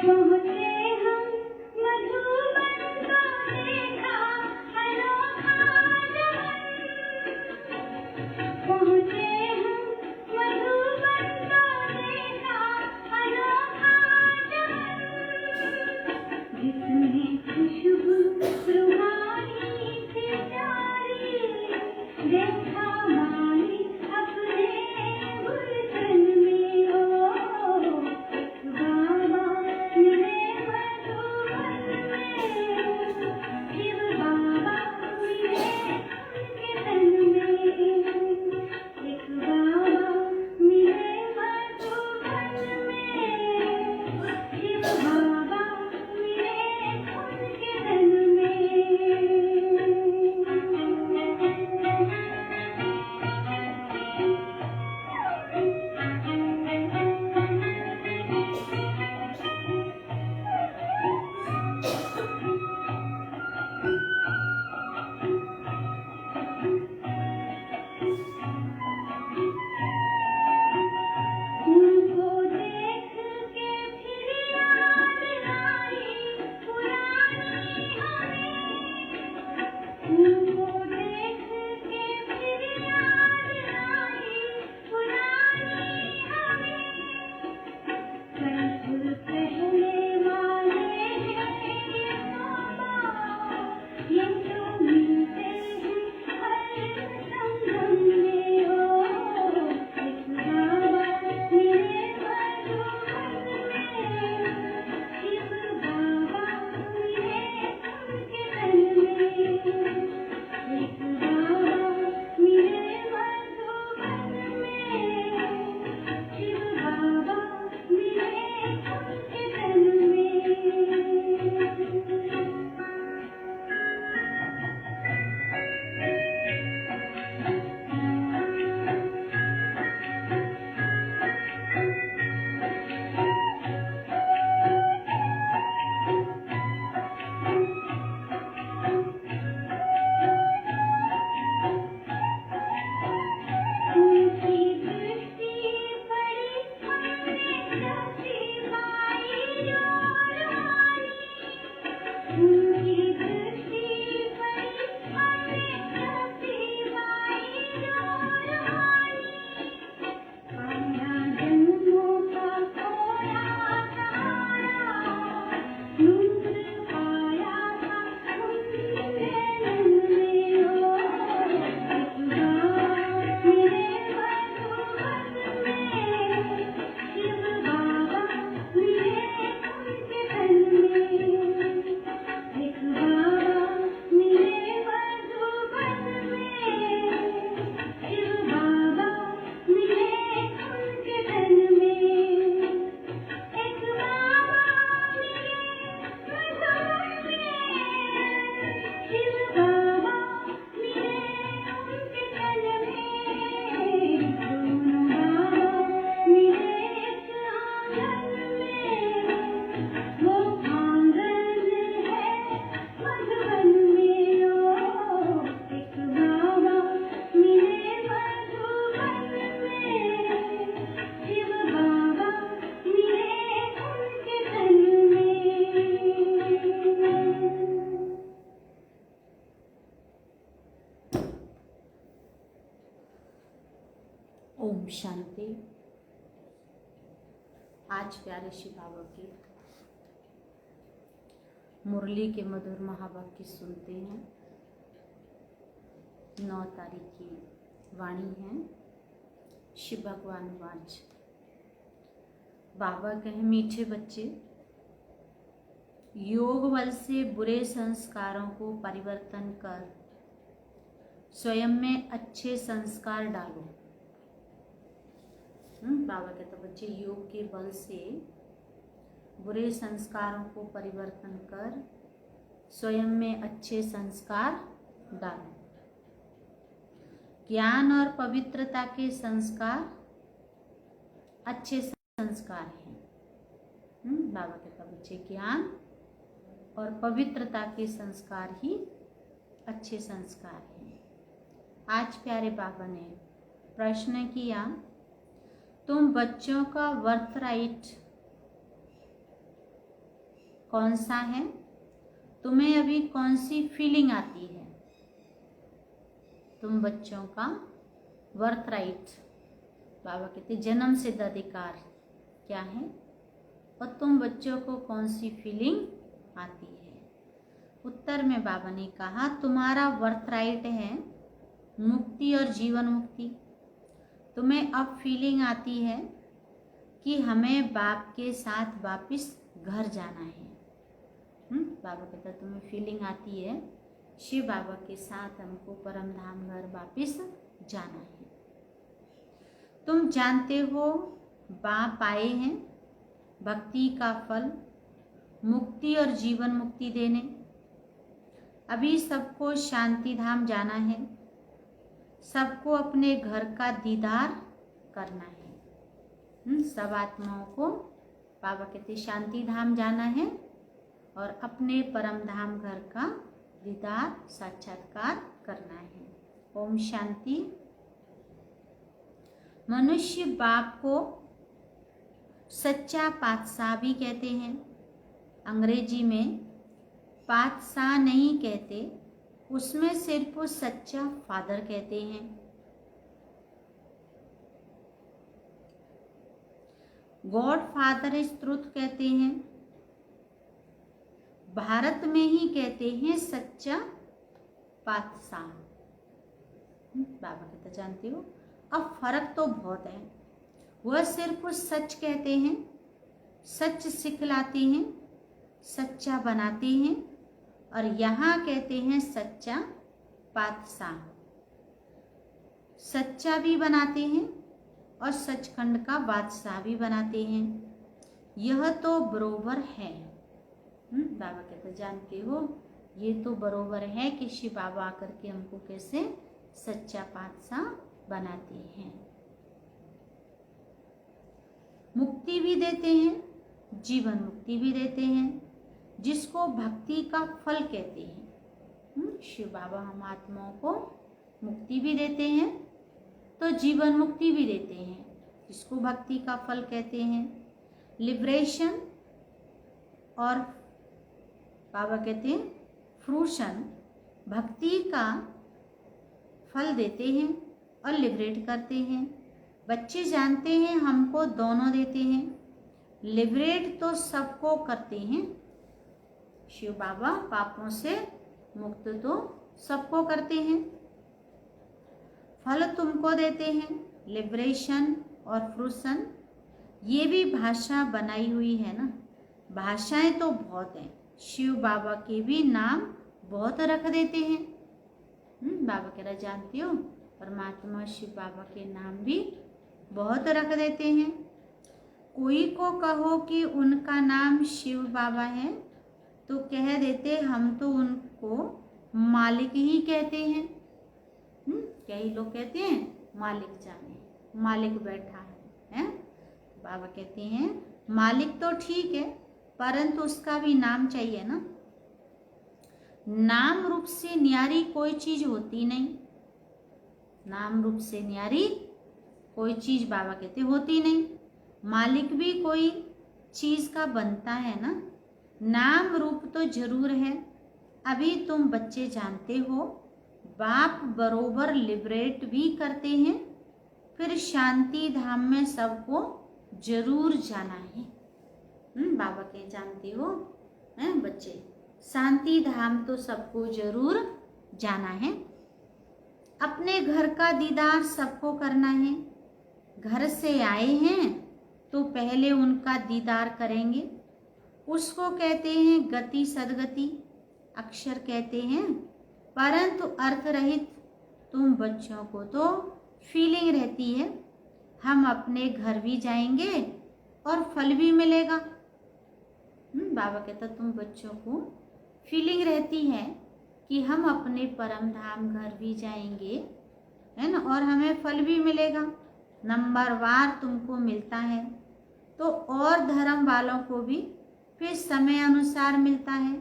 ओम शांति। आज प्यारे शिव बाबा की मुरली के मधुर महावाक्य सुनते हैं। 9 तारीख की वाणी है। शिव भगवान वाच। बाबा कहे, मीठे बच्चे, योग बल से बुरे संस्कारों को परिवर्तन कर स्वयं में अच्छे संस्कार डालो। बाबा कहते, बच्चे योग के बल से बुरे संस्कारों को परिवर्तन कर स्वयं में अच्छे संस्कार डालो। ज्ञान और पवित्रता के संस्कार अच्छे संस्कार हैं। बाबा कहता, बच्चे ज्ञान और पवित्रता के संस्कार ही अच्छे संस्कार हैं। आज प्यारे बाबा ने प्रश्न किया, तुम बच्चों का बर्थ राइट कौन सा है, तुम्हें अभी कौन सी फीलिंग आती है। तुम बच्चों का बर्थ राइट, बाबा कहते जन्म सिद्ध अधिकार क्या है, और तुम बच्चों को कौन सी फीलिंग आती है। उत्तर में बाबा ने कहा तुम्हारा बर्थ राइट है मुक्ति और जीवन मुक्ति। तुम्हें अब फीलिंग आती है कि हमें बाप के साथ वापिस घर जाना है। बाबा कहता तुम्हें फीलिंग आती है शिव बाबा के साथ हमको परम धाम घर वापिस जाना है। तुम जानते हो बाप आए हैं भक्ति का फल मुक्ति और जीवन मुक्ति देने। अभी सबको शांति धाम जाना है, सबको अपने घर का दीदार करना है। सब आत्माओं को बाबा कहते शांति धाम जाना है और अपने परम धाम घर का दीदार साक्षात्कार करना है। ओम शांति। मनुष्य बाप को सच्चा पातशाह भी कहते हैं। अंग्रेजी में पातशाह नहीं कहते, उसमें सिर्फ सच्चा फादर कहते हैं। गॉड फादर इज ट्रुथ कहते हैं। भारत में ही कहते हैं सच्चा पातशाह। बाबा कहते जानते हो अब फर्क तो बहुत है। वह सिर्फ सच कहते हैं, सच सिखलाते हैं, सच्चा बनाते हैं, और यहाँ कहते हैं सच्चा पातशाह। सच्चा भी बनाते हैं और सचखंड का बादशाह भी बनाते हैं। यह तो बरोबर है। बाबा कहते जानते हो ये तो बरोबर है कि शिव बाबा आकर के हमको कैसे सच्चा पातशाह बनाते हैं। मुक्ति भी देते हैं, जीवन मुक्ति भी देते हैं, जिसको भक्ति का फल कहते हैं। शिव बाबा हम आत्माओं को मुक्ति भी देते हैं तो जीवन मुक्ति भी देते हैं, जिसको भक्ति का फल कहते हैं। लिबरेशन और बाबा कहते हैं फ्रूशन, भक्ति का फल देते हैं और लिबरेट करते हैं। बच्चे जानते हैं हमको दोनों देते हैं। लिबरेट तो सबको करते हैं, शिव बाबा पापों से मुक्त तो सबको करते हैं। फल तुमको देते हैं, लिबरेशन और फ्रूशन। ये भी भाषा बनाई हुई है ना, भाषाएं तो बहुत हैं। शिव बाबा के भी नाम बहुत रख देते हैं। बाबा कह रहा जानते हो परमात्मा शिव बाबा के नाम भी बहुत रख देते हैं। कोई को कहो कि उनका नाम शिव बाबा है तो कह देते हम तो उनको मालिक ही कहते हैं। कई लोग कहते हैं मालिक जाने, मालिक बैठा है। बाबा कहते हैं मालिक तो ठीक है परंतु उसका भी नाम चाहिए ना। नाम रूप से न्यारी कोई चीज होती नहीं। नाम रूप से न्यारी कोई चीज बाबा कहते होती नहीं। मालिक भी कोई चीज का बनता है ना, नाम रूप तो जरूर है। अभी तुम बच्चे जानते हो बाप बरोबर लिबरेट भी करते हैं, फिर शांति धाम में सबको जरूर जाना है। बाबा के जानते हो बच्चे, शांति धाम तो सबको जरूर जाना है। अपने घर का दीदार सबको करना है। घर से आए हैं तो पहले उनका दीदार करेंगे, उसको कहते हैं गति सदगति। अक्षर कहते हैं परंतु अर्थ रहित। तुम बच्चों को तो फीलिंग रहती है हम अपने घर भी जाएंगे और फल भी मिलेगा। बाबा कहता तुम बच्चों को फीलिंग रहती है कि हम अपने परम धाम घर भी जाएंगे, है ना, और हमें फल भी मिलेगा। नंबरवार तुमको मिलता है तो और धर्म वालों को भी फिर समय अनुसार मिलता है।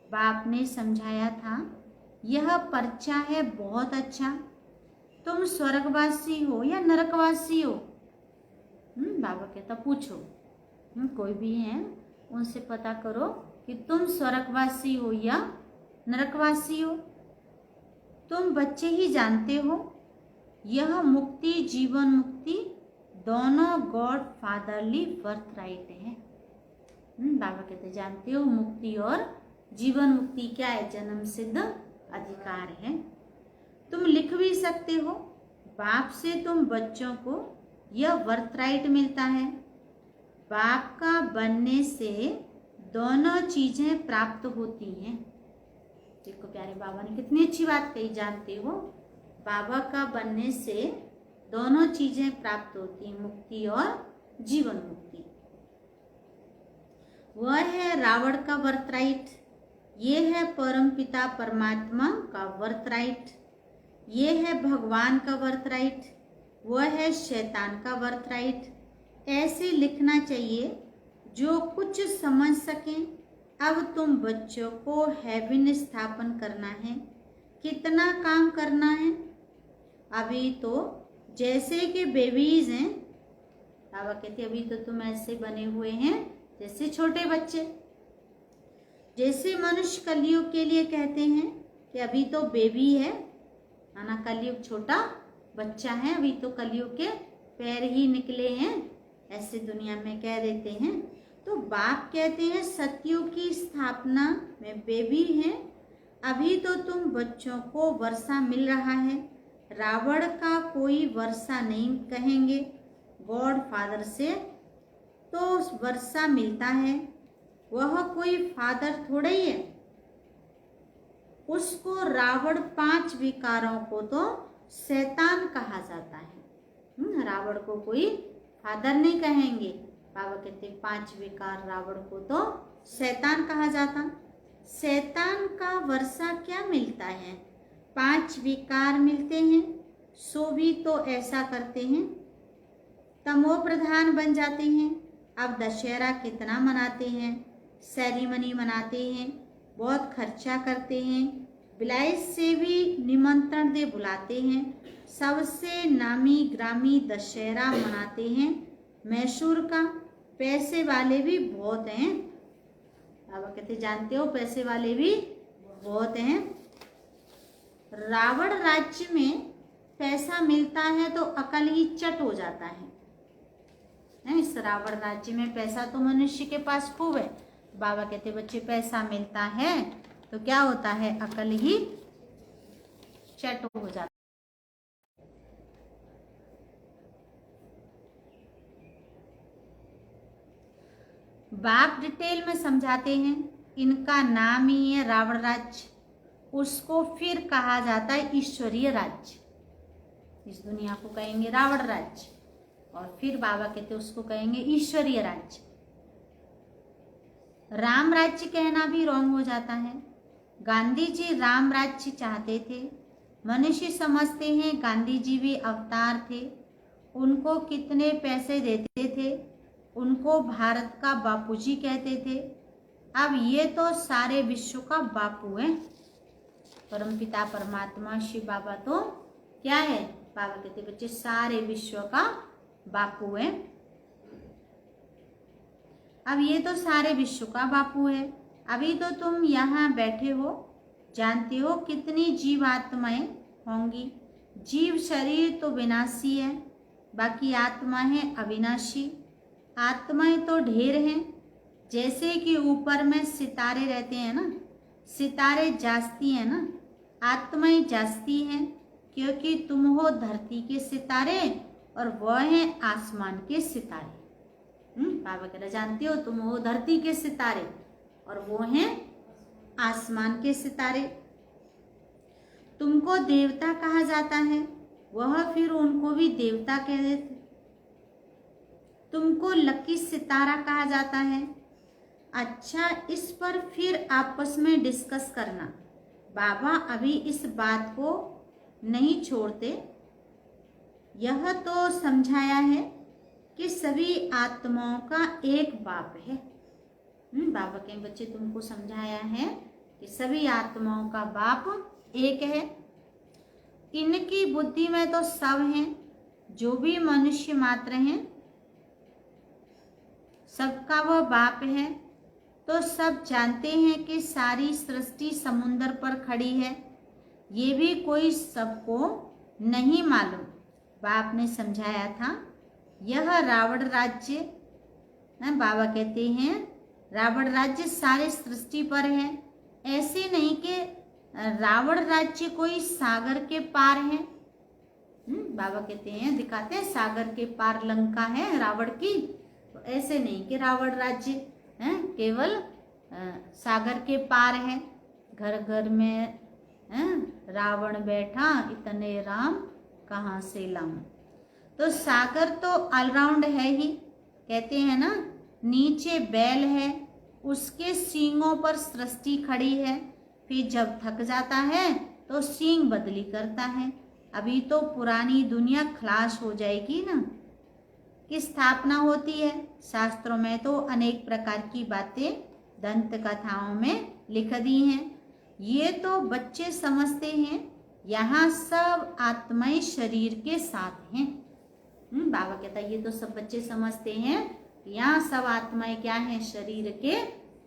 बाप ने समझाया था यह पर्चा है बहुत अच्छा। तुम स्वर्गवासी हो या नरकवासी हो? बाबा कहता पूछो, कोई भी है उनसे पता करो कि तुम स्वर्गवासी हो या नरकवासी हो। तुम बच्चे ही जानते हो यह मुक्ति, जीवन मुक्ति दोनों गॉड फादरली बर्थ राइट है। बाबा कहते जानते हो मुक्ति और जीवन मुक्ति क्या है? जन्म सिद्ध अधिकार है। तुम लिख भी सकते हो बाप से तुम बच्चों को यह बर्थ राइट मिलता है। बाप का बनने से दोनों चीजें प्राप्त होती हैं। देखो प्यारे बाबा ने कितनी अच्छी बात कही। जानते हो बाबा का बनने से दोनों चीजें प्राप्त होती हैं, मुक्ति और जीवन मुक्ति। वह है रावण का बर्थ राइट, ये है परमपिता परमात्मा का बर्थ राइट, ये है भगवान का बर्थ राइट, वह है शैतान का बर्थ राइट। ऐसे लिखना चाहिए जो कुछ समझ सकें। अब तुम बच्चों को हेवन स्थापन करना है। कितना काम करना है? अभी तो जैसे कि बेबीज हैं, बाबा कहते अभी तो तुम ऐसे बने हुए हैं जैसे छोटे बच्चे। जैसे मनुष्य कलयुग के लिए कहते हैं कि अभी तो बेबी है, माना कलयुग छोटा बच्चा है, अभी तो कलयुग के पैर ही निकले हैं, ऐसे दुनिया में कह देते हैं। तो बाप कहते हैं सतयुग की स्थापना में बेबी हैं, अभी तो तुम बच्चों को वर्षा मिल रहा है। रावण का कोई वर्षा नहीं कहेंगे, गॉड फादर से तो वर्षा मिलता है। वह कोई फादर थोड़ा ही है। उसको रावण 5 विकारों को तो शैतान कहा जाता है। रावण को कोई फादर नहीं कहेंगे। बाबा कहते 5 विकार रावण को तो शैतान कहा जाता। शैतान का वर्षा क्या मिलता है? 5 विकार मिलते हैं, सो भी तो ऐसा करते हैं, तमो प्रधान बन जाते हैं। अब दशहरा कितना मनाते हैं, सेरेमनी मनाते हैं, बहुत खर्चा करते हैं, बिलायत से भी निमंत्रण दे बुलाते हैं, सबसे नामी ग्रामी दशहरा मनाते हैं मैसूर का। पैसे वाले भी बहुत हैं। बाबा कहते जानते हो पैसे वाले भी बहुत हैं। रावण राज्य में पैसा मिलता है तो अकल ही चट हो जाता है। इस रावण राज्य में पैसा तो मनुष्य के पास खूब है। बाबा कहते बच्चे पैसा मिलता है तो क्या होता है? अकल ही चट हो जाता है। बाप डिटेल में समझाते हैं। इनका नाम ही है रावण राज्य, उसको फिर कहा जाता है ईश्वरीय राज्य। इस दुनिया को कहेंगे रावण राज्य और फिर बाबा कहते उसको कहेंगे ईश्वरीय राज्य। राम राज्य कहना भी रॉन्ग हो जाता है। गांधी जी राम राज्य चाहते थे। मनुष्य समझते हैं गांधी जी भी अवतार थे। उनको कितने पैसे देते थे, उनको भारत का बापूजी कहते थे। अब ये तो सारे विश्व का बापू है। परमपिता परमात्मा शिव बाबा तो क्या है? बाबा कहते बच्चे सारे विश्व का बापू है। अब ये तो सारे विश्व का बापू है। अभी तो तुम यहाँ बैठे हो, जानते हो कितनी जीवात्माएं होंगी। जीव शरीर तो विनाशी है, बाकी आत्मा है अविनाशी। आत्माएं तो ढेर हैं, जैसे कि ऊपर में सितारे रहते हैं ना, सितारे जास्ती हैं ना, आत्माएं जास्ती हैं, क्योंकि तुम हो धरती के सितारे और वह हैं आसमान के सितारे। बाबा कहना जानते हो तुम हो धरती के सितारे और वो हैं आसमान के सितारे। तुमको देवता कहा जाता है, वह फिर उनको भी देवता कह देते। तुमको लकी सितारा कहा जाता है। अच्छा, इस पर फिर आपस में डिस्कस करना। बाबा अभी इस बात को नहीं छोड़ते। यह तो समझाया है कि सभी आत्माओं का एक बाप है। बाबा के बच्चे तुमको समझाया है कि सभी आत्माओं का बाप एक है। इनकी बुद्धि में तो सब हैं, जो भी मनुष्य मात्र हैं, सबका वह बाप है। तो सब जानते हैं कि सारी सृष्टि समुंदर पर खड़ी है, ये भी कोई सबको नहीं मालूम। बाप ने समझाया था, यह रावण राज्य, बाबा कहते हैं रावण राज्य सारे सृष्टि पर है। ऐसे नहीं कि रावण राज्य कोई सागर के पार है। बाबा कहते हैं, दिखाते हैं सागर के पार लंका है रावण की, तो ऐसे नहीं कि रावण राज्य केवल सागर के पार है। घर घर में रावण बैठा, इतने राम कहाँ से लाऊं। तो सागर तो ऑलराउंड है ही, कहते हैं ना, नीचे बैल है, उसके सींगों पर सृष्टि खड़ी है, फिर जब थक जाता है तो सींग बदली करता है। अभी तो पुरानी दुनिया खलास हो जाएगी ना, की स्थापना होती है। शास्त्रों में तो अनेक प्रकार की बातें दंत कथाओं में लिख दी हैं। ये तो बच्चे समझते हैं, यहाँ सब आत्माएं शरीर के साथ हैं। बाबा कहता है ये तो सब बच्चे समझते हैं, यहाँ सब आत्माएं क्या हैं, शरीर के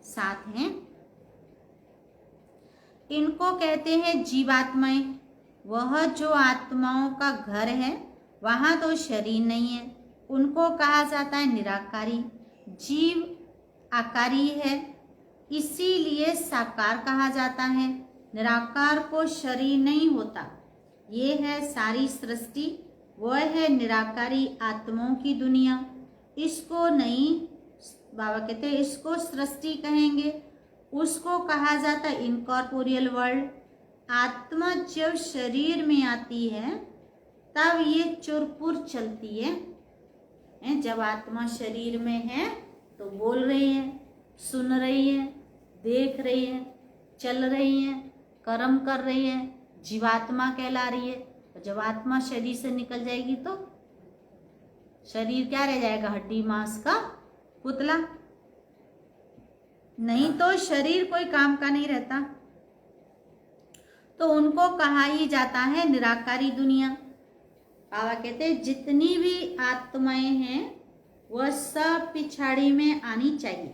साथ हैं। इनको कहते हैं जीवात्माएं। वह जो आत्माओं का घर है, वहां तो शरीर नहीं है, उनको कहा जाता है निराकारी। जीव आकारी है, इसीलिए साकार कहा जाता है। निराकार को शरीर नहीं होता। ये है सारी सृष्टि, वह है निराकारी आत्माओं की दुनिया। इसको नहीं, बाबा कहते हैं इसको सृष्टि कहेंगे। उसको कहा जाता है इनकॉर्पोरियल वर्ल्ड। आत्मा जब शरीर में आती है तब ये चुरपुर चलती है। जब आत्मा शरीर में है तो बोल रही है, सुन रही है, देख रही है, चल रही है, कर्म कर रही है, जीवात्मा कहला रही है। जब आत्मा शरीर से निकल जाएगी तो शरीर क्या रह जाएगा, हड्डी मांस का पुतला। नहीं तो शरीर कोई काम का नहीं रहता। तो उनको कहा ही जाता है निराकारी दुनिया। बाबा कहते हैं जितनी भी आत्माएं हैं वह सब पिछाड़ी में आनी चाहिए,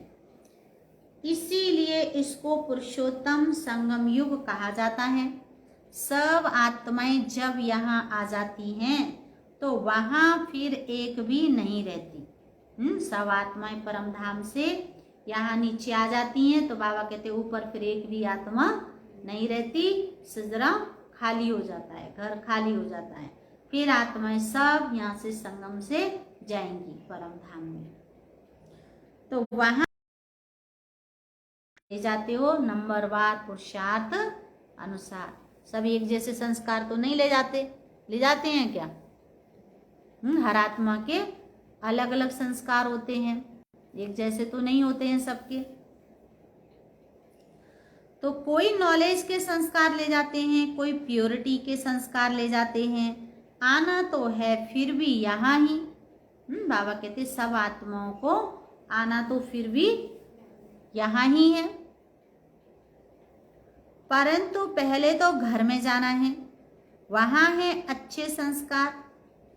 इसीलिए इसको पुरुषोत्तम संगम युग कहा जाता है। सब आत्माएं जब यहाँ आ जाती हैं तो वहाँ फिर एक भी नहीं रहती। सब आत्माएं परम धाम से यहाँ नीचे आ जाती हैं तो बाबा कहते हैं ऊपर फिर एक भी आत्मा नहीं रहती। सिजरा खाली हो जाता है, घर खाली हो जाता है, फिर आत्माएं सब यहाँ से संगम से जाएंगी परम धाम में। तो वहां ले जाते हो नंबरवार पुरुषार्थ अनुसार। सब एक जैसे संस्कार तो नहीं ले जाते हैं क्या? हर आत्मा के अलग अलग संस्कार होते हैं, एक जैसे तो नहीं होते हैं सबके। तो कोई नॉलेज के संस्कार ले जाते हैं, कोई प्योरिटी के संस्कार ले जाते हैं। आना तो है फिर भी यहाँ ही। बाबा कहते सब आत्माओं को आना तो फिर भी यहाँ ही है, परंतु पहले तो घर में जाना है। वहाँ है अच्छे संस्कार,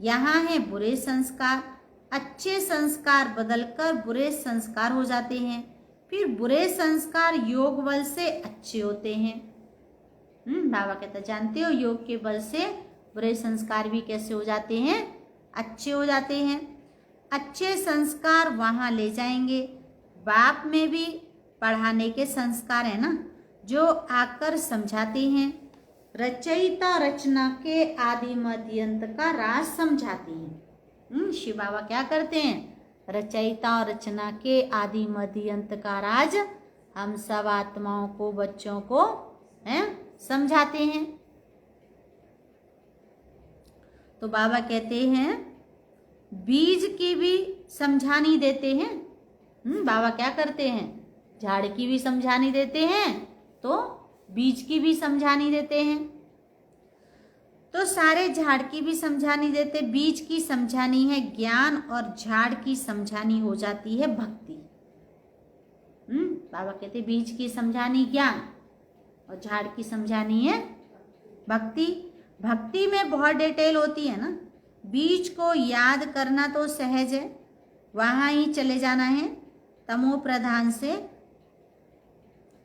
यहाँ है बुरे संस्कार। अच्छे संस्कार बदलकर बुरे संस्कार हो जाते हैं, फिर बुरे संस्कार योग बल से अच्छे होते हैं। बाबा कहता जानते हो योग के बल से बुरे संस्कार भी कैसे हो जाते हैं, अच्छे हो जाते हैं। अच्छे संस्कार वहाँ ले जाएंगे। बाप में भी पढ़ाने के संस्कार है ना, जो आकर समझाते हैं। रचयिता रचना के आदि मध्य अंत का राज समझाती है। शिव बाबा क्या करते हैं, रचयिता और रचना के आदि मध्य अंत का राज हम सब आत्माओं को, बच्चों को समझाते हैं। तो बाबा कहते हैं बीज की भी समझानी देते हैं। बाबा क्या करते हैं, झाड़ की भी समझानी देते हैं तो बीज की भी समझानी देते हैं। तो सारे झाड़ की भी समझानी देते, बीज की समझानी है ज्ञान और झाड़ की समझानी हो जाती है भक्ति। बाबा कहते बीज की समझानी ज्ञान और झाड़ की समझानी है भक्ति। भक्ति में बहुत डिटेल होती है ना। बीज को याद करना तो सहज है, वहाँ ही चले जाना है तमो प्रधान से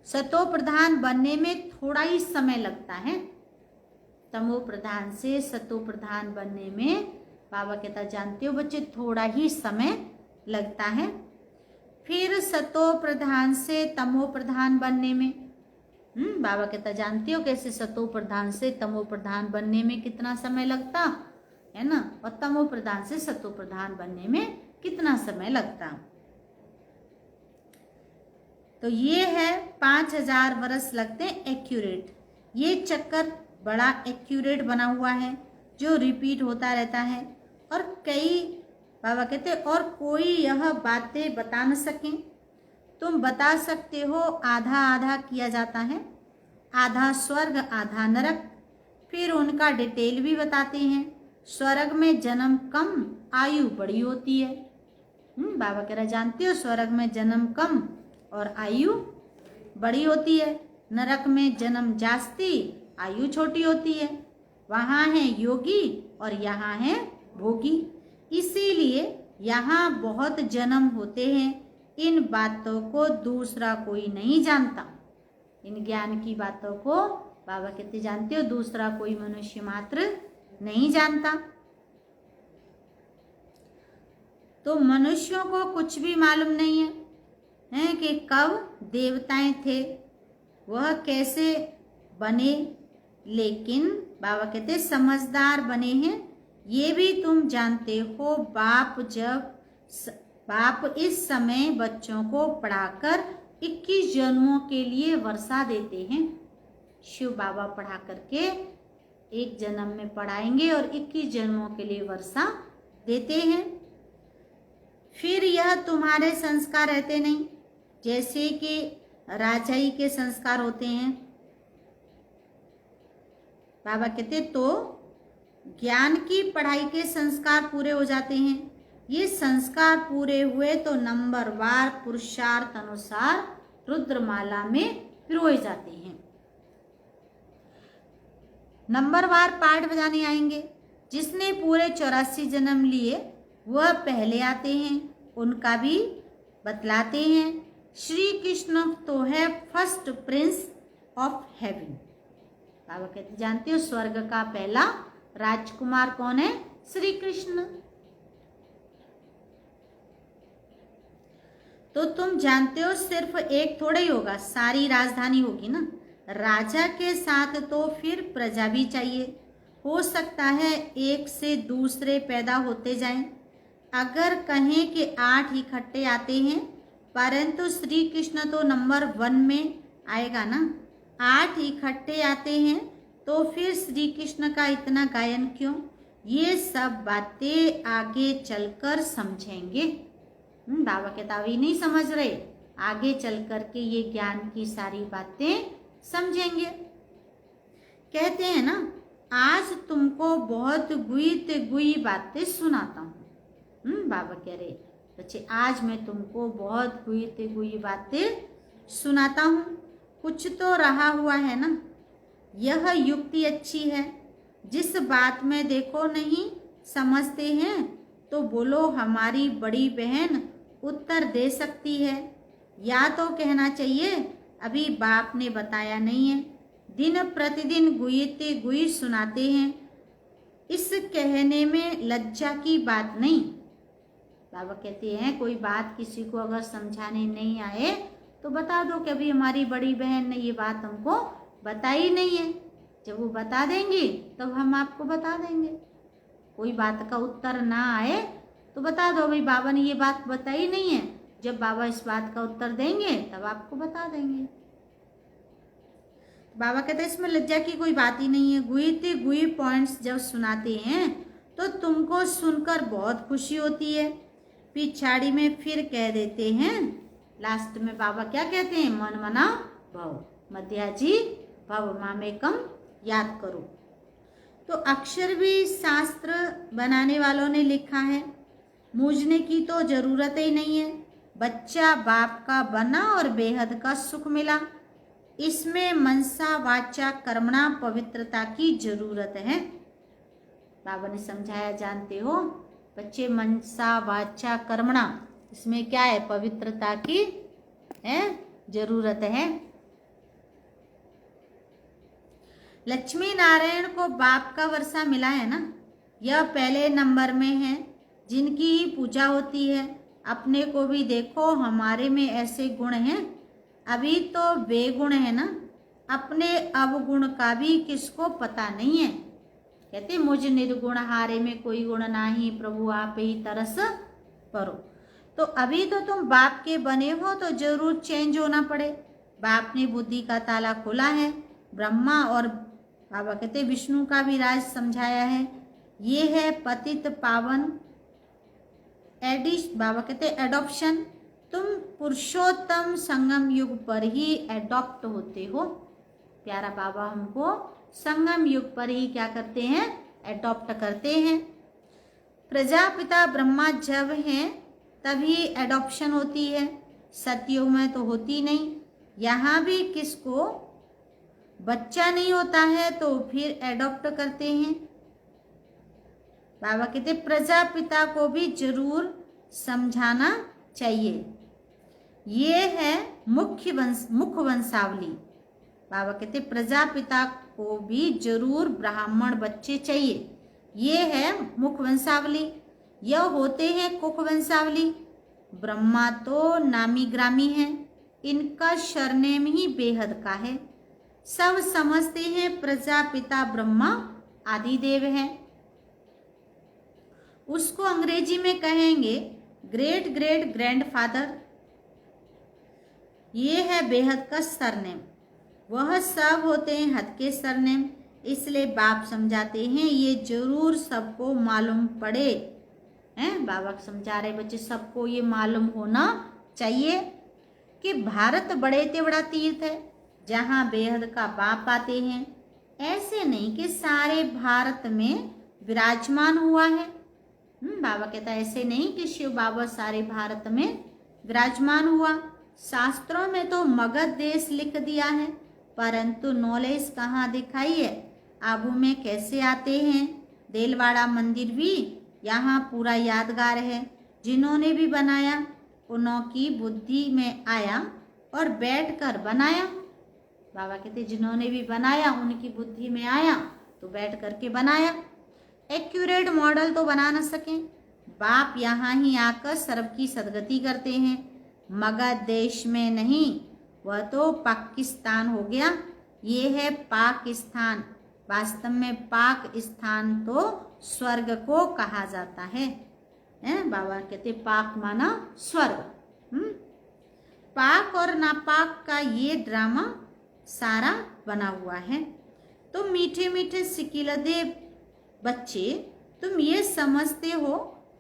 सतो प्रधान बनने में थोड़ा ही समय लगता है। तमो प्रधान से सतो प्रधान बनने में बाबा कहता जानते हो बच्चे थोड़ा ही समय लगता है। फिर सतो प्रधान से तमो प्रधान बनने में बाबा कहता जानते हो कैसे सतो प्रधान से तमो प्रधान बनने में कितना समय लगता है ना, और तमो प्रधान से सतो प्रधान बनने में कितना समय लगता। तो ये है 5000 वर्ष लगते हैं एक्यूरेट। ये चक्कर बड़ा एक्यूरेट बना हुआ है जो रिपीट होता रहता है। और कई बाबा कहते और कोई यह बातें बता न सके। तुम बता सकते हो आधा आधा किया जाता है, आधा स्वर्ग आधा नरक। फिर उनका डिटेल भी बताते हैं। स्वर्ग में जन्म कम आयु बड़ी होती है। बाबा कह रहा जानते हो स्वर्ग में जन्म कम और आयु बड़ी होती है। नरक में जन्म जास्ती आयु छोटी होती है। वहाँ है योगी और यहाँ है भोगी। इसीलिए यहाँ बहुत जन्म होते हैं। इन बातों को दूसरा कोई नहीं जानता। इन ज्ञान की बातों को बाबा कहते जानते हो दूसरा कोई मनुष्य मात्र नहीं जानता। तो मनुष्यों को कुछ भी मालूम नहीं है कि कब देवताएं थे, वह कैसे बने, लेकिन बाबा कहते समझदार बने हैं ये भी तुम जानते हो। बाप इस समय बच्चों को पढ़ाकर 21 जन्मों के लिए वर्षा देते हैं। शिव बाबा पढ़ा करके एक जन्म में पढ़ाएंगे और 21 जन्मों के लिए वर्षा देते हैं। फिर यह तुम्हारे संस्कार रहते नहीं, जैसे कि राजाई के संस्कार होते हैं। बाबा कहते तो ज्ञान की पढ़ाई के संस्कार पूरे हो जाते हैं। ये संस्कार पूरे हुए तो नंबरवार पुरुषार्थ अनुसार रुद्रमाला में पिरोए जाते हैं। नंबरवार पाठ बजाने आएंगे। जिसने पूरे 84 जन्म लिए वह पहले आते हैं, उनका भी बतलाते हैं। श्री कृष्ण तो है फर्स्ट प्रिंस ऑफ हेवन। बाबा कहते जानते हो स्वर्ग का पहला राजकुमार कौन है? श्री कृष्ण। तो तुम जानते हो सिर्फ एक थोड़ा ही होगा, सारी राजधानी होगी ना। राजा के साथ तो फिर प्रजा भी चाहिए। हो सकता है एक से दूसरे पैदा होते जाएं। अगर कहें कि 8 इकट्ठे आते हैं, परंतु श्री कृष्ण तो नंबर 1 में आएगा ना। 8 इकट्ठे आते हैं तो फिर श्री कृष्ण का इतना गायन क्यों? ये सब बातें आगे चलकर समझेंगे। बाबा कहता अभी नहीं समझ रहे, आगे चल करके ये ज्ञान की सारी बातें समझेंगे। कहते हैं ना आज तुमको बहुत गुई बातें सुनाता हूँ। बाबा कह रहे बच्चे आज मैं तुमको बहुत गुई बातें सुनाता हूँ। कुछ तो रहा हुआ है ना। यह युक्ति अच्छी है। जिस बात में देखो नहीं समझते हैं तो बोलो हमारी बड़ी बहन उत्तर दे सकती है, या तो कहना चाहिए अभी बाप ने बताया नहीं है। दिन प्रतिदिन गुई सुनाते हैं। इस कहने में लज्जा की बात नहीं। बाबा कहते हैं कोई बात किसी को अगर समझाने नहीं आए तो बता दो कि अभी हमारी बड़ी बहन ने ये बात हमको बताई नहीं है। जब वो बता देंगी तब हम आपको बता देंगे। कोई बात का उत्तर ना आए तो बता दो भाई बाबा ने ये बात बताई नहीं है। जब बाबा इस बात का उत्तर देंगे तब आपको बता देंगे। बाबा कहते हैं इसमें लज्जा की कोई बात ही नहीं है। गुई पॉइंट्स जब सुनाते हैं तो तुमको सुनकर बहुत खुशी होती है। पिछाड़ी में फिर कह देते हैं, लास्ट में बाबा क्या कहते हैं? मन मना भव मध्याजी भव मामेकम याद करो। तो अक्षर भी शास्त्र बनाने वालों ने लिखा है। मूझने की तो जरूरत ही नहीं है। बच्चा बाप का बना और बेहद का सुख मिला। इसमें मनसा वाचा कर्मणा पवित्रता की जरूरत है। बाबा ने समझाया जानते हो बच्चे मनसा वाचा कर्मणा, इसमें क्या है? पवित्रता की है जरूरत है। लक्ष्मी नारायण को बाप का वर्षा मिला है ना, यह पहले नंबर में है जिनकी ही पूजा होती है। अपने को भी देखो, हमारे में ऐसे गुण हैं, अभी तो बेगुण है ना, अपने अवगुण का भी किसको पता नहीं है। कहते मुझ निर्गुण हारे में कोई गुण नाही, प्रभु आप ही तरस करो। तो अभी तो तुम बाप के बने हो तो जरूर चेंज होना पड़े। बाप ने बुद्धि का ताला खोला है, ब्रह्मा और बाबा कहते विष्णु का भी राज समझाया है। ये है पतित पावन बाबा कहते एडॉप्शन। तुम पुरुषोत्तम संगम युग पर ही एडॉप्ट होते हो। प्यारा बाबा हमको संगम युग पर ही क्या करते हैं, एडॉप्ट करते हैं। प्रजापिता ब्रह्मा जब हैं तभी एडॉप्शन होती है, सतयुग में तो होती नहीं। यहाँ भी किसको बच्चा नहीं होता है तो फिर एडॉप्ट करते हैं। बाबा कहते प्रजापिता को भी जरूर समझाना चाहिए। ये है मुख्य वंशावली। बाबा कहते प्रजापिता को भी जरूर ब्राह्मण बच्चे चाहिए। ये है मुख्य वंशावली। यह होते हैं कुख वंशावली। ब्रह्मा तो नामी ग्रामी है, इनका सरनेम ही बेहद का है। सब समझते हैं प्रजापिता ब्रह्मा आदिदेव है। उसको अंग्रेजी में कहेंगे ग्रेट ग्रेट ग्रैंडफादर। ये है बेहद का सरनेम। वह सब होते हैं हद के सरनेम, इसलिए बाप समझाते हैं ये जरूर सबको मालूम पड़े। हैं बाबा समझा रहे बच्चे सबको ये मालूम होना चाहिए कि भारत बड़े ते बड़ा तीर्थ है जहाँ बेहद का बाप आते हैं। ऐसे नहीं कि सारे भारत में विराजमान हुआ है। बाबा कहता है ऐसे नहीं कि शिव बाबा सारे भारत में विराजमान हुआ। शास्त्रों में तो मगध देश लिख दिया है, परंतु नॉलेज कहाँ दिखाई है। आबू में कैसे आते हैं। देलवाड़ा मंदिर भी यहाँ पूरा यादगार है। जिन्होंने भी बनाया उनकी बुद्धि में आया और बैठकर बनाया। बाबा कहते जिन्होंने भी बनाया उनकी बुद्धि में आया तो बैठ करके बनाया। एक्यूरेट मॉडल तो बना न सकें। बाप यहाँ ही आकर सर्व की सदगति करते हैं। मगध देश में नहीं, वह तो पाकिस्तान हो गया। ये है पाकिस्तान। वास्तव में पाक स्थान तो स्वर्ग को कहा जाता है। बाबा कहते पाक माना स्वर्ग। पाक और नापाक का ये ड्रामा सारा बना हुआ है। तो मीठे मीठे सिकिलदे बच्चे, तुम ये समझते हो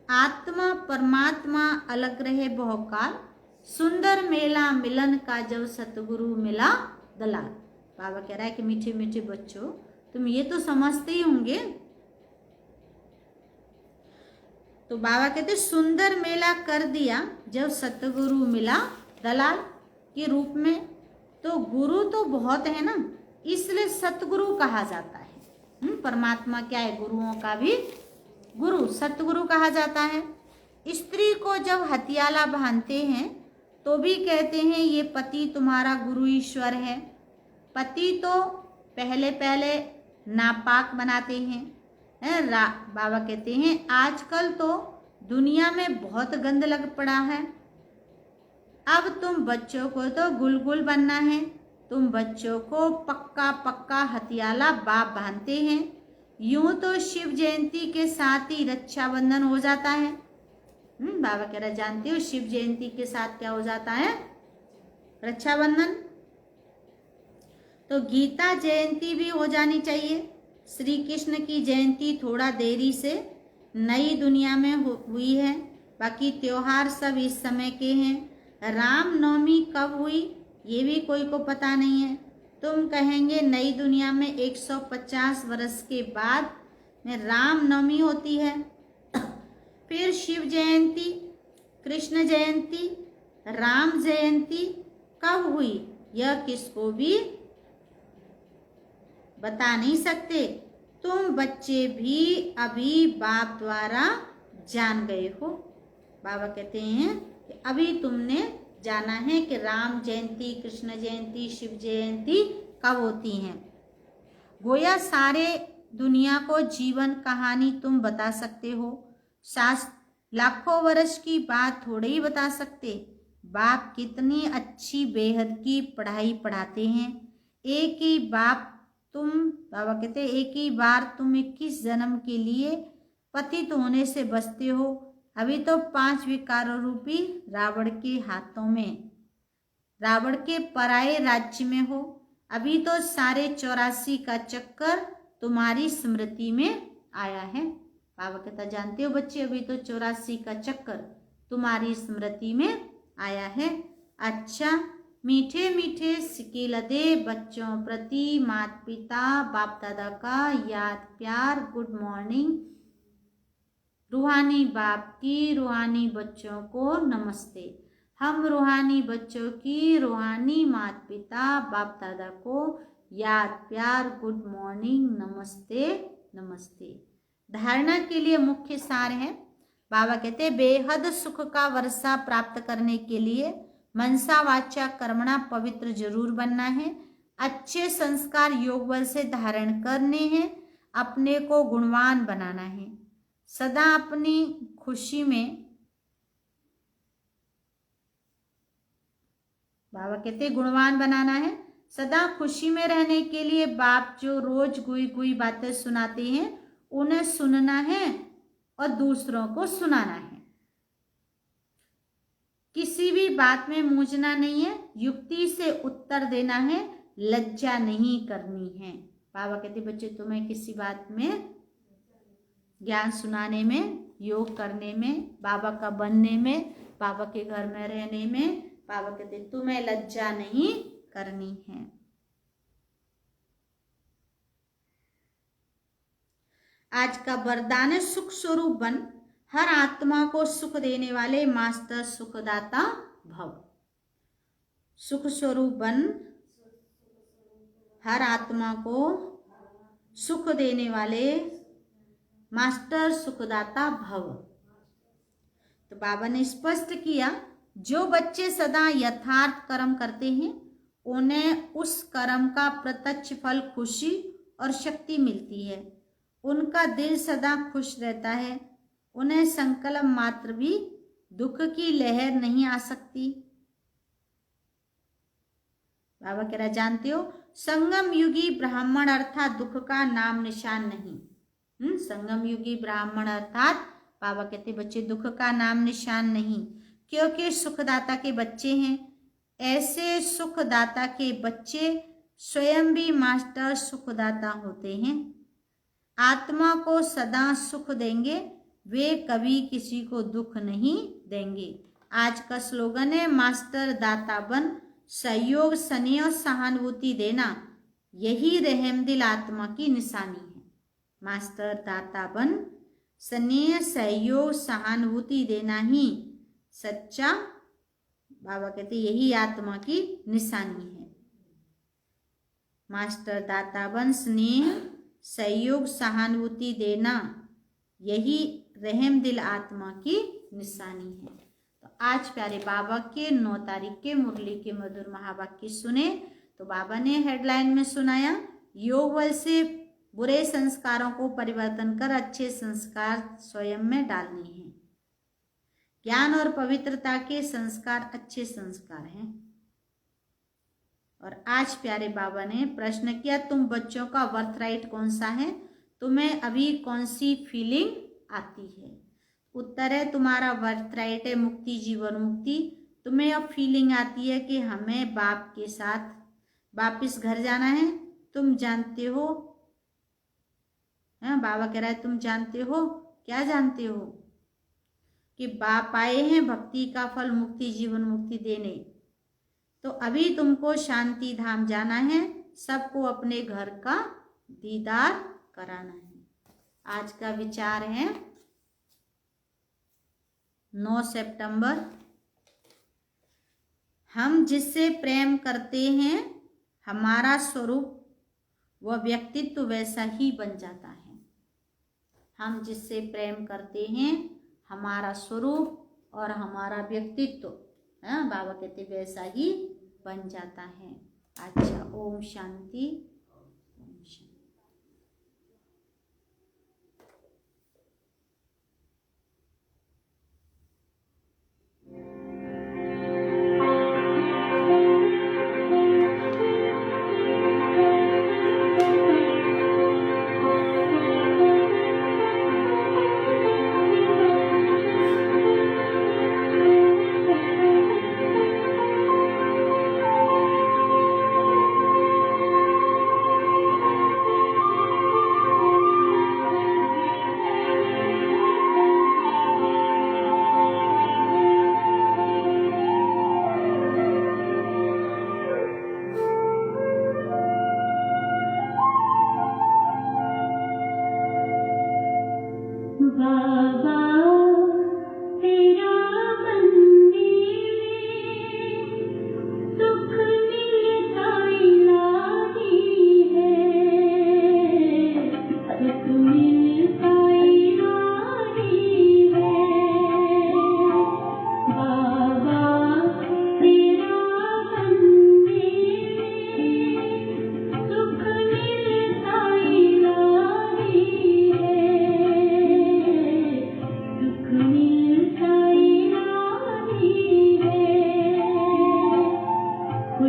आत्मा परमात्मा अलग रहे बहुकाल। सुंदर मेला मिलन का जब सतगुरु मिला दलाल। बाबा कह रहा है कि मीठे मीठे बच्चों तुम ये तो समझते ही होंगे। तो बाबा कहते सुंदर मेला कर दिया जब सतगुरु मिला दलाल के रूप में। तो गुरु तो बहुत है ना, इसलिए सतगुरु कहा जाता है। परमात्मा क्या है, गुरुओं का भी गुरु सतगुरु कहा जाता है। स्त्री को जब हथियाला बांधते हैं तो भी कहते हैं ये पति तुम्हारा गुरु ईश्वर है। पति तो पहले पहले नापाक बनाते हैं। बाबा कहते हैं आजकल तो दुनिया में बहुत गंद लग पड़ा है। अब तुम बच्चों को तो गुलगुल बनना है। तुम बच्चों को पक्का पक्का हथियाला बाप बांधते हैं। यूं तो शिव जयंती के साथ ही रक्षाबंधन हो जाता है। बाबा कह रहा जानते हो शिव जयंती के साथ क्या हो जाता है, रक्षाबंधन। तो गीता जयंती भी हो जानी चाहिए। श्री कृष्ण की जयंती थोड़ा देरी से नई दुनिया में हुई है, बाकी त्योहार सब इस समय के हैं। राम नवमी कब हुई ये भी कोई को पता नहीं है। तुम कहेंगे नई दुनिया में 150 वर्ष के बाद में राम नवमी होती है। फिर शिव जयंती, कृष्ण जयंती, राम जयंती कब हुई यह किसको भी बता नहीं सकते। तुम बच्चे भी अभी बाप द्वारा जान गए हो। बाबा कहते हैं कि अभी तुमने जाना है कि राम जयंती, कृष्ण जयंती, शिव जयंती कब होती हैं। गोया सारे दुनिया को जीवन कहानी तुम बता सकते हो, लाखों वर्ष की बात थोड़े ही बता सकते। बाप कितनी अच्छी बेहद की पढ़ाई पढ़ाते हैं। एक ही बाप तुम, बाबा कहते एक ही बार तुम 21 जन्म के लिए पतित होने से बचते हो। अभी तो 5 विकारों रूपी रावण के हाथों में, रावण के पराये राज्य में हो। अभी तो सारे 84 का चक्कर तुम्हारी स्मृति में आया है। बाबा कहता जानते हो बच्चे, अभी तो 84 का चक्कर तुम्हारी स्मृति में आया है। अच्छा, मीठे मीठे सिक्के लदे बच्चों प्रति माता पिता बाप दादा का याद प्यार, गुड मॉर्निंग। रूहानी बाप की रूहानी बच्चों को नमस्ते। हम रूहानी बच्चों की रूहानी माता पिता बाप दादा को याद प्यार, गुड मॉर्निंग, नमस्ते नमस्ते। धारणा के लिए मुख्य सार है। बाबा कहते बेहद सुख का वर्षा प्राप्त करने के लिए मनसा वाचा कर्मणा पवित्र जरूर बनना है। अच्छे संस्कार योग बल से धारण करने हैं। अपने को गुणवान बनाना है। सदा अपनी खुशी में, बाबा कहते गुणवान बनाना है। सदा खुशी में रहने के लिए बाप जो रोज गुई गुई बातें सुनाते हैं उन्हें सुनना है और दूसरों को सुनाना है। किसी भी बात में मूंझना नहीं है, युक्ति से उत्तर देना है, लज्जा नहीं करनी है। बाबा कहते बच्चे तुम्हें किसी बात में, ज्ञान सुनाने में, योग करने में, बाबा का बनने में, बाबा के घर में रहने में, बाबा कहते तुम्हें लज्जा नहीं करनी है। आज का वरदान है सुख स्वरूप बन, हर आत्मा को सुख देने वाले मास्टर सुखदाता भव। सुख स्वरूप बन, हर आत्मा को सुख देने वाले मास्टर सुखदाता भव। तो बाबा ने स्पष्ट किया जो बच्चे सदा यथार्थ कर्म करते हैं उन्हें उस कर्म का प्रत्यक्ष फल खुशी और शक्ति मिलती है। उनका दिल सदा खुश रहता है। उन्हें संकल्प मात्र भी दुख की लहर नहीं आ सकती। बाबा कह रहा जानते हो संगम युगी ब्राह्मण अर्थात दुख का नाम निशान नहीं। संगम युगी ब्राह्मण अर्थात बाबा कहते बच्चे दुख का नाम निशान नहीं, क्योंकि सुखदाता के बच्चे हैं। ऐसे सुखदाता के बच्चे स्वयं भी मास्टर सुखदाता होते हैं। आत्मा को सदा सुख देंगे, वे कभी किसी को दुख नहीं देंगे। आज का स्लोगन है मास्टर दाता बन, सहयोग स्नेह सहानुभूति देना, यही रहमदिल आत्मा की निशानी है। मास्टर दाता बन, स्नेह सहयोग सहानुभूति देना ही सच्चा, बाबा कहते यही आत्मा की निशानी है। मास्टर दाता बन, स्नेह सहयोग सहानुभूति देना, यही रहमदिल आत्मा की निशानी है। तो आज प्यारे बाबा के 9 तारीख के मुरली के मधुर महावाक्य सुने। तो बाबा ने हेडलाइन में सुनाया योग बल से बुरे संस्कारों को परिवर्तन कर अच्छे संस्कार स्वयं में डालने हैं। ज्ञान और पवित्रता के संस्कार अच्छे संस्कार हैं। और आज प्यारे बाबा ने प्रश्न किया तुम बच्चों का बर्थ राइट कौन सा है, तुम्हें अभी कौन सी फीलिंग आती है। उत्तर है तुम्हारा बर्थ राइट है मुक्ति, जीवन मुक्ति। तुम्हें अब फीलिंग आती है कि हमें बाप के साथ वापिस घर जाना है। तुम जानते हो, बाबा कह रहा है तुम जानते हो, क्या जानते हो कि बाप आए हैं भक्ति का फल मुक्ति जीवन मुक्ति देने। तो अभी तुमको शांति धाम जाना है, सबको अपने घर का दीदार कराना है। आज का विचार है 9 सितंबर, हम जिससे प्रेम करते हैं हमारा स्वरूप व व्यक्तित्व वैसा ही बन जाता है। हम जिससे प्रेम करते हैं हमारा स्वरूप और हमारा व्यक्तित्व, बाबा कहते वैसा ही बन जाता है। अच्छा, ओम शांति, ओम शांति।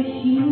खुशियों